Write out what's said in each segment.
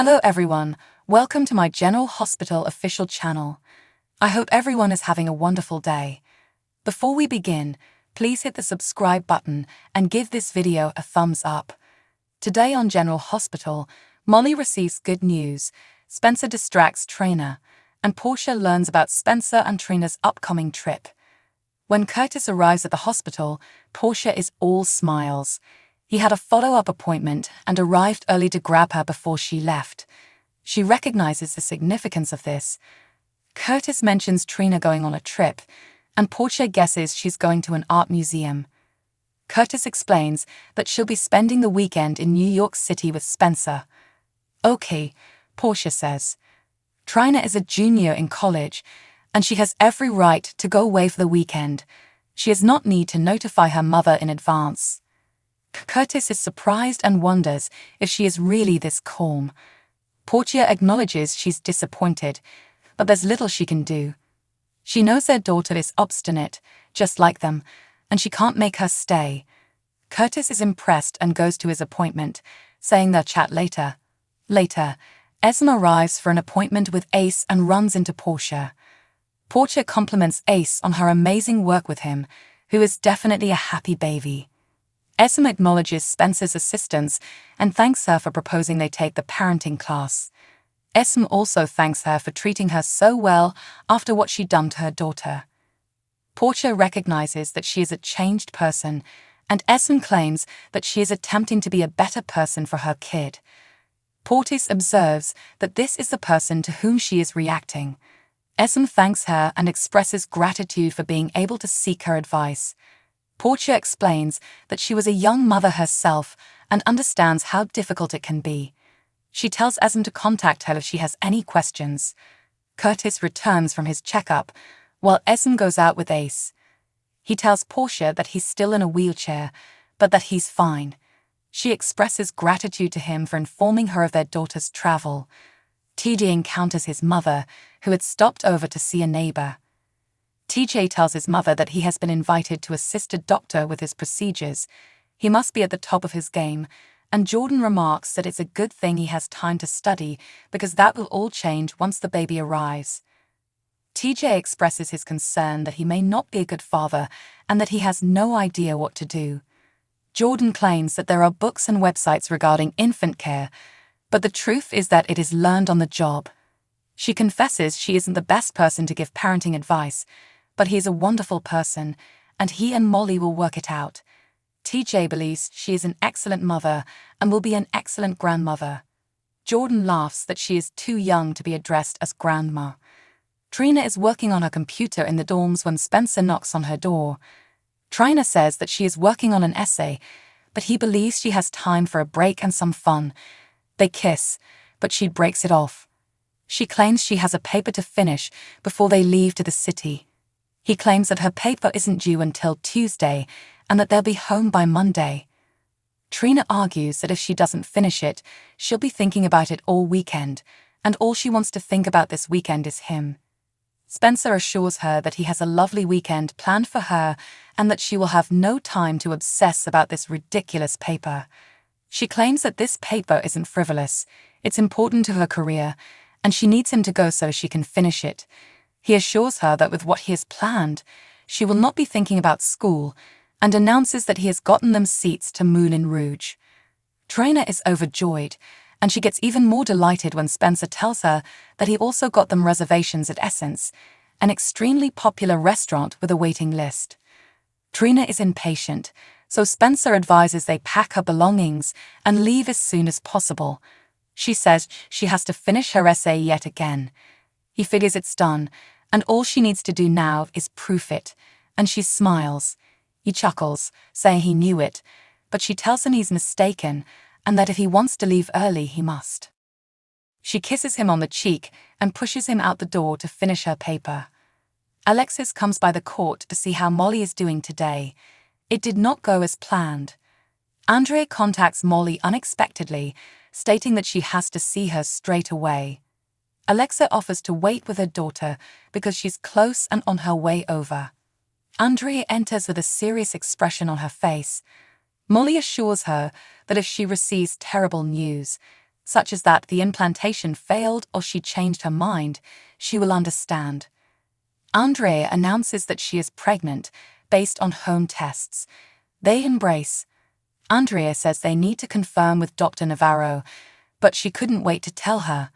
Hello everyone, welcome to my General Hospital official channel. I hope everyone is having a wonderful day. Before we begin, please hit the subscribe button and give this video a thumbs up. Today on General Hospital, Molly receives good news, Spencer distracts Trina, and Portia learns about Spencer and Trina's upcoming trip. When Curtis arrives at the hospital, Portia is all smiles. He had a follow-up appointment and arrived early to grab her before she left. She recognizes the significance of this. Curtis mentions Trina going on a trip, and Portia guesses she's going to an art museum. Curtis explains that she'll be spending the weekend in New York City with Spencer. Okay, Portia says. Trina is a junior in college, and she has every right to go away for the weekend. She does not need to notify her mother in advance. Curtis is surprised and wonders if she is really this calm. Portia acknowledges she's disappointed, but there's little she can do. She knows their daughter is obstinate, just like them, and she can't make her stay. Curtis is impressed and goes to his appointment, saying they'll chat later. Later, Esme arrives for an appointment with Ace and runs into Portia. Portia compliments Ace on her amazing work with him, who is definitely a happy baby. Esme acknowledges Spencer's assistance and thanks her for proposing they take the parenting class. Esme also thanks her for treating her so well after what she'd done to her daughter. Portia recognizes that she is a changed person, and Esme claims that she is attempting to be a better person for her kid. Portis observes that this is the person to whom she is reacting. Esme thanks her and expresses gratitude for being able to seek her advice. Portia explains that she was a young mother herself and understands how difficult it can be. She tells Esme to contact her if she has any questions. Curtis returns from his checkup, while Esme goes out with Ace. He tells Portia that he's still in a wheelchair, but that he's fine. She expresses gratitude to him for informing her of their daughter's travel. TJ encounters his mother, who had stopped over to see a neighbor. TJ tells his mother that he has been invited to assist a doctor with his procedures. He must be at the top of his game, and Jordan remarks that it's a good thing he has time to study because that will all change once the baby arrives. TJ expresses his concern that he may not be a good father and that he has no idea what to do. Jordan claims that there are books and websites regarding infant care, but the truth is that it is learned on the job. She confesses she isn't the best person to give parenting advice, but he is a wonderful person, and he and Molly will work it out. TJ believes she is an excellent mother and will be an excellent grandmother. Jordan laughs that she is too young to be addressed as grandma. Trina is working on her computer in the dorms when Spencer knocks on her door. Trina says that she is working on an essay, but he believes she has time for a break and some fun. They kiss, but she breaks it off. She claims she has a paper to finish before they leave to the city. He claims that her paper isn't due until Tuesday and that they'll be home by Monday. Trina argues that if she doesn't finish it, she'll be thinking about it all weekend, and all she wants to think about this weekend is him. Spencer assures her that he has a lovely weekend planned for her and that she will have no time to obsess about this ridiculous paper. She claims that this paper isn't frivolous, it's important to her career, and she needs him to go so she can finish it. He assures her that with what he has planned, she will not be thinking about school, and announces that he has gotten them seats to Moulin Rouge. Trina is overjoyed, and she gets even more delighted when Spencer tells her that he also got them reservations at Essence, an extremely popular restaurant with a waiting list. Trina is impatient, so Spencer advises they pack her belongings and leave as soon as possible. She says she has to finish her essay yet again. He figures it's done, and all she needs to do now is proof it, and she smiles. He chuckles, saying he knew it, but she tells him he's mistaken, and that if he wants to leave early, he must. She kisses him on the cheek and pushes him out the door to finish her paper. Alexis comes by the court to see how Molly is doing today. It did not go as planned. Andrea contacts Molly unexpectedly, stating that she has to see her straight away. Alexa offers to wait with her daughter because she's close and on her way over. Andrea enters with a serious expression on her face. Molly assures her that if she receives terrible news, such as that the implantation failed or she changed her mind, she will understand. Andrea announces that she is pregnant based on home tests. They embrace. Andrea says they need to confirm with Dr. Navarro, but she couldn't wait to tell her.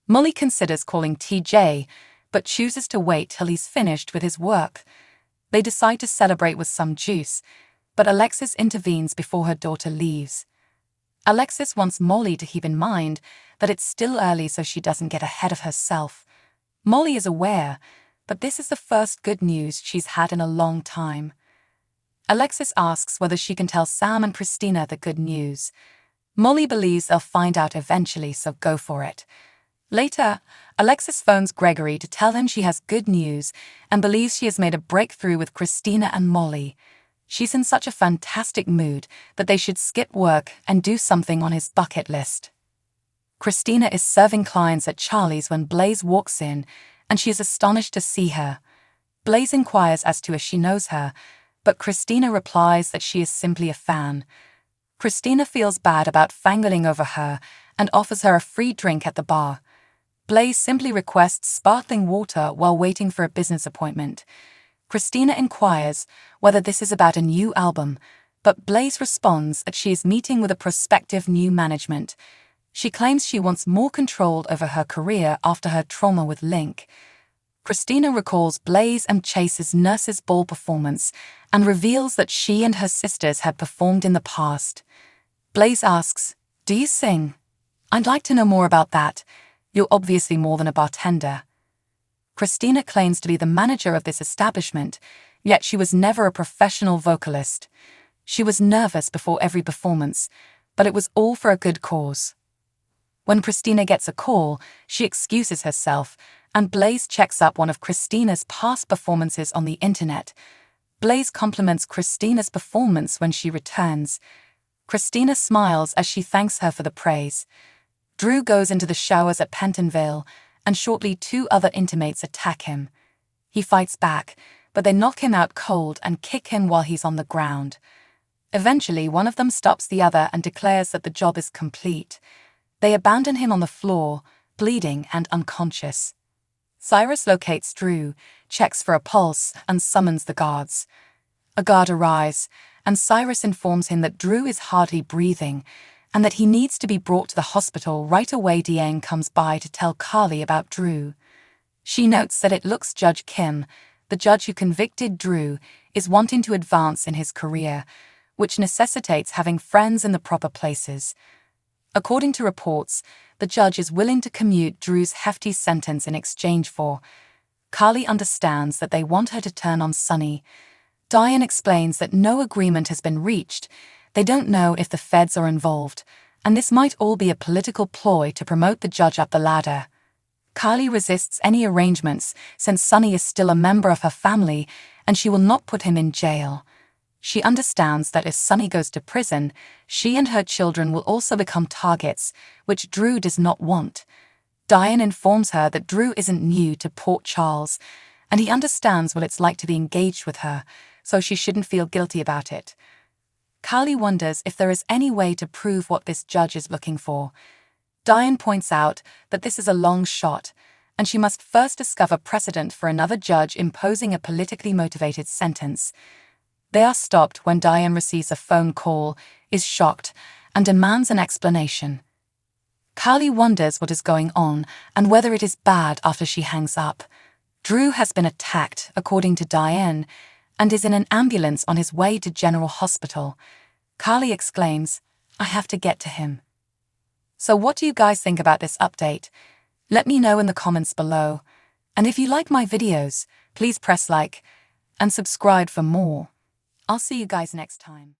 Molly considers calling TJ, but chooses to wait till he's finished with his work. They decide to celebrate with some juice, but Alexis intervenes before her daughter leaves. Alexis wants Molly to keep in mind that it's still early so she doesn't get ahead of herself. Molly is aware, but this is the first good news she's had in a long time. Alexis asks whether she can tell Sam and Kristina the good news. Molly believes they'll find out eventually, so go for it. Later, Alexis phones Gregory to tell him she has good news and believes she has made a breakthrough with Kristina and Molly. She's in such a fantastic mood that they should skip work and do something on his bucket list. Kristina is serving clients at Charlie's when Blaze walks in, and she is astonished to see her. Blaze inquires as to if she knows her, but Kristina replies that she is simply a fan. Kristina feels bad about fangirling over her and offers her a free drink at the bar. Blaze simply requests sparkling water while waiting for a business appointment. Kristina inquires whether this is about a new album, but Blaze responds that she is meeting with a prospective new management. She claims she wants more control over her career after her trauma with Link. Kristina recalls Blaze and Chase's Nurses Ball performance and reveals that she and her sisters had performed in the past. Blaze asks, "Do you sing? I'd like to know more about that. You're obviously more than a bartender." Kristina claims to be the manager of this establishment, yet she was never a professional vocalist. She was nervous before every performance, but it was all for a good cause. When Kristina gets a call, she excuses herself, and Blaze checks up one of Kristina's past performances on the internet. Blaze compliments Kristina's performance when she returns. Kristina smiles as she thanks her for the praise. Drew goes into the showers at Pentonville, and shortly 2 other intimates attack him. He fights back, but they knock him out cold and kick him while he's on the ground. Eventually, one of them stops the other and declares that the job is complete. They abandon him on the floor, bleeding and unconscious. Cyrus locates Drew, checks for a pulse, and summons the guards. A guard arrives, and Cyrus informs him that Drew is hardly breathing, and that he needs to be brought to the hospital right away. Diane comes by to tell Carly about Drew. She notes that it looks Judge Kim, the judge who convicted Drew, is wanting to advance in his career, which necessitates having friends in the proper places. According to reports, the judge is willing to commute Drew's hefty sentence in exchange for. Carly understands that they want her to turn on Sonny. Diane explains that no agreement has been reached. They don't know if the feds are involved, and this might all be a political ploy to promote the judge up the ladder. Carly resists any arrangements since Sonny is still a member of her family and she will not put him in jail. She understands that if Sonny goes to prison, she and her children will also become targets, which Drew does not want. Diane informs her that Drew isn't new to Port Charles, and he understands what it's like to be engaged with her, so she shouldn't feel guilty about it. Carly wonders if there is any way to prove what this judge is looking for. Diane points out that this is a long shot, and she must first discover precedent for another judge imposing a politically motivated sentence. They are stopped when Diane receives a phone call, is shocked, and demands an explanation. Carly wonders what is going on and whether it is bad after she hangs up. Drew has been attacked, according to Diane, and is in an ambulance on his way to General Hospital. Carly exclaims, "I have to get to him." So what do you guys think about this update? Let me know in the comments below. And if you like my videos, please press like and subscribe for more. I'll see you guys next time.